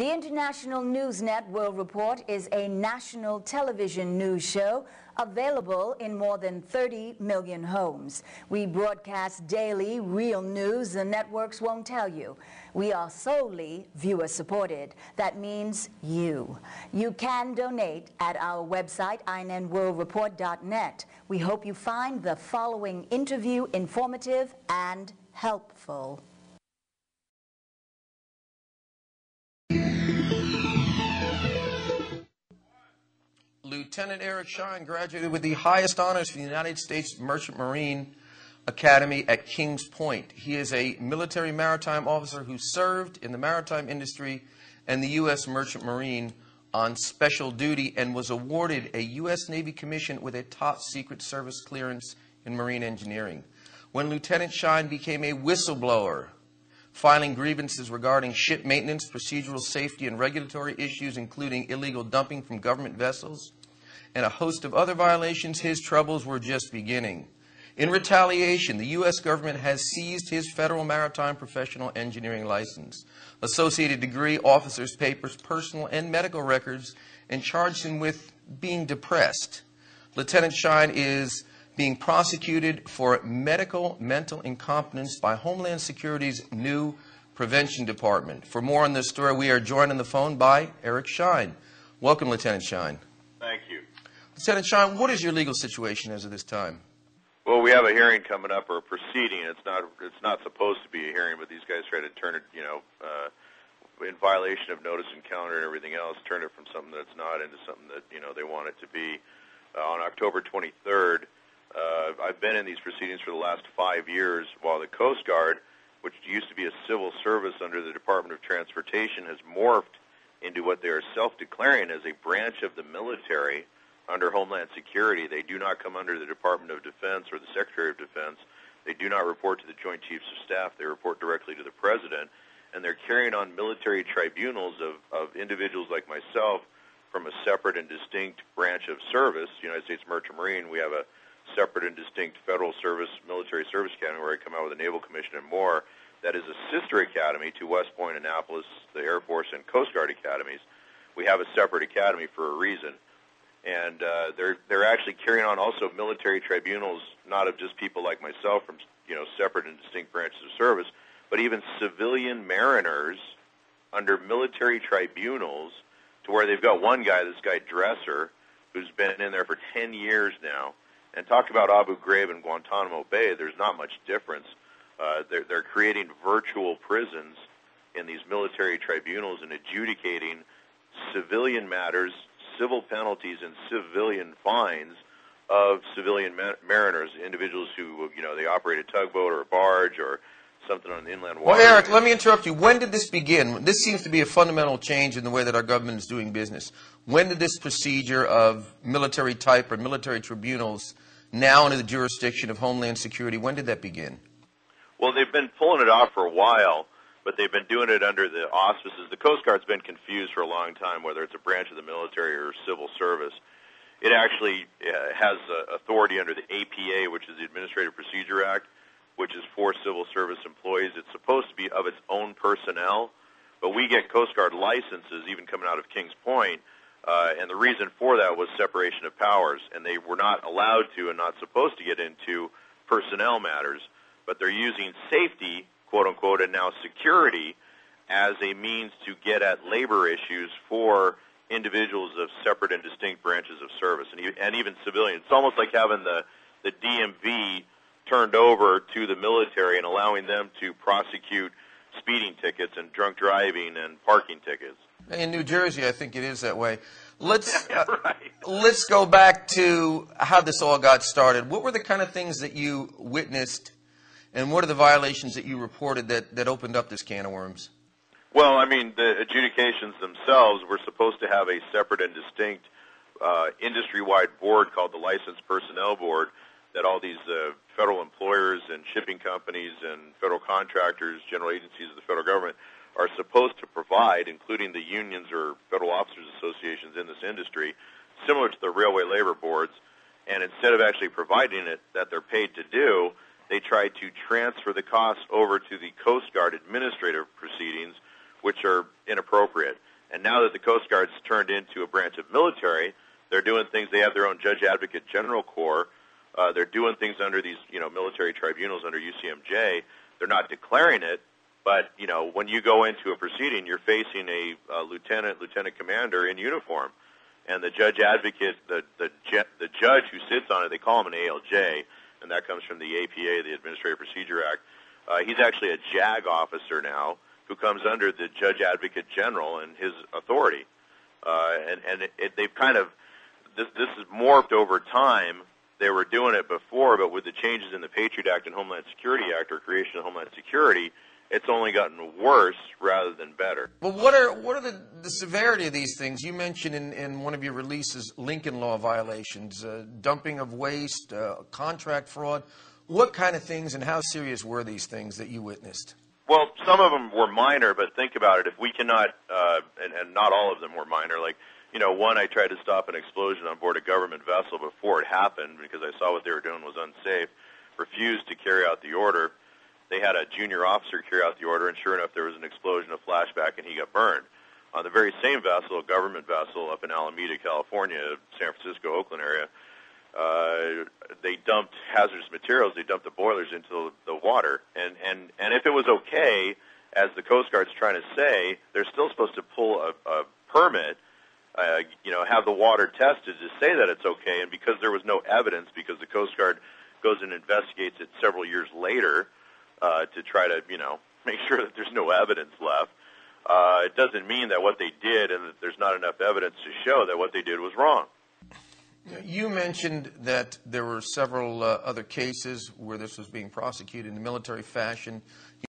The International Newsnet World Report is a national television news show available in more than 30 million homes. We broadcast daily real news the networks won't tell you. We are solely viewer-supported. That means you. You can donate at our website, INNWorldReport.net. We hope you find the following interview informative and helpful. Lieutenant Eric Shine graduated with the highest honors from the United States Merchant Marine Academy at Kings Point. He is a military maritime officer who served in the maritime industry and the U.S. Merchant Marine on special duty and was awarded a U.S. Navy commission with a top secret service clearance in marine engineering. When Lieutenant Shine became a whistleblower, filing grievances regarding ship maintenance, procedural safety, and regulatory issues, including illegal dumping from government vessels, and a host of other violations, his troubles were just beginning. In retaliation, the U.S. government has seized his Federal Maritime Professional Engineering license, associated degree, officer's papers, personal and medical records, and charged him with being depressed. Lieutenant Shine is being prosecuted for medical mental incompetence by Homeland Security's new Prevention Department. For more on this story, we are joined on the phone by Eric Shine. Welcome, Lieutenant Shine. Thank you. Lieutenant Shine, what is your legal situation as of this time? Well, we have a hearing coming up, or a proceeding. It's not supposed to be a hearing, but these guys try to turn it, in violation of notice and calendar and everything else, turn it from something that's not into something that, they want it to be. On October 23rd, I've been in these proceedings for the last 5 years, while the Coast Guard, which used to be a civil service under the Department of Transportation, has morphed into what they are self-declaring as a branch of the military under Homeland Security. They do not come under the Department of Defense or the Secretary of Defense. They do not report to the Joint Chiefs of Staff. They report directly to the President. And they're carrying on military tribunals of individuals like myself from a separate and distinct branch of service. The United States Merchant Marine, we have a separate and distinct federal service, military service academy where I come out with a Naval Commission and more. That is a sister academy to West Point, Annapolis, the Air Force, and Coast Guard academies. We have a separate academy for a reason. And they're actually carrying on also military tribunals, not of just people like myself from separate and distinct branches of service, but even civilian mariners under military tribunals, to where they've got one guy, this guy Dresser, who's been in there for 10 years now. And talk about Abu Ghraib and Guantanamo Bay, there's not much difference. They're creating virtual prisons in these military tribunals and adjudicating civilian matters, civil penalties, and civilian fines of civilian mariners, individuals who, they operate a tugboat or a barge or something on inland water. Well, Eric, let me interrupt you. When did this begin? This seems to be a fundamental change in the way that our government is doing business. When did this procedure of military type or military tribunals, now under the jurisdiction of Homeland Security, when did that begin? Well, they've been pulling it off for a while, but they've been doing it under the auspices. The Coast Guard's been confused for a long time whether it's a branch of the military or civil service. It actually has authority under the APA, which is the Administrative Procedure Act, which is for civil service employees. It's supposed to be of its own personnel, but we get Coast Guard licenses even coming out of Kings Point, and the reason for that was separation of powers, and they were not allowed to and not supposed to get into personnel matters, but they're using safety, quote-unquote, and now security as a means to get at labor issues for individuals of separate and distinct branches of service, and even civilians. It's almost like having the DMV turned over to the military and allowing them to prosecute speeding tickets and drunk driving and parking tickets. In New Jersey, I think it is that way. Let's right. Let's go back to how this all got started. What were the kind of things that you witnessed, and what are the violations that you reported that opened up this can of worms? Well, the adjudications themselves were supposed to have a separate and distinct industry-wide board called the Licensed Personnel Board that all these federal employers and shipping companies and federal contractors, general agencies of the federal government, are supposed to provide, including the unions or federal officers associations in this industry, similar to the railway labor boards. And instead of actually providing it that they're paid to do, they tried to transfer the costs over to the Coast Guard administrative proceedings, which are inappropriate. And now that the Coast Guard's turned into a branch of military, they're doing things. They have their own Judge Advocate General Corps. They're doing things under these, military tribunals under UCMJ. They're not declaring it, but, when you go into a proceeding, you're facing a lieutenant commander in uniform. And the Judge Advocate, the judge who sits on it, they call him an ALJ, and that comes from the APA, the Administrative Procedure Act. He's actually a JAG officer now who comes under the Judge Advocate General and his authority. They've kind of, this has morphed over time. They were doing it before, but with the changes in the Patriot Act and Homeland Security Act, or creation of Homeland Security, it's only gotten worse rather than better. Well, what are the severity of these things? You mentioned in one of your releases Lincoln Law violations, dumping of waste, contract fraud. What kind of things and how serious were these things that you witnessed? Well, some of them were minor, but think about it. If we cannot, and not all of them were minor, like, one, I tried to stop an explosion on board a government vessel before it happened because I saw what they were doing was unsafe, refused to carry out the order. They had a junior officer carry out the order, and sure enough, there was an explosion, a flashback, and he got burned. On the very same vessel, a government vessel up in Alameda, California, San Francisco, Oakland area, they dumped hazardous materials. They dumped the boilers into the water. And if it was okay, as the Coast Guard's trying to say, they're still supposed to pull a permit, have the water tested to say that it's okay. And because there was no evidence, because the Coast Guard goes and investigates it several years later to try to, make sure that there's no evidence left, it doesn't mean that what they did and that there's not enough evidence to show that what they did was wrong. You mentioned that there were several other cases where this was being prosecuted in the military fashion.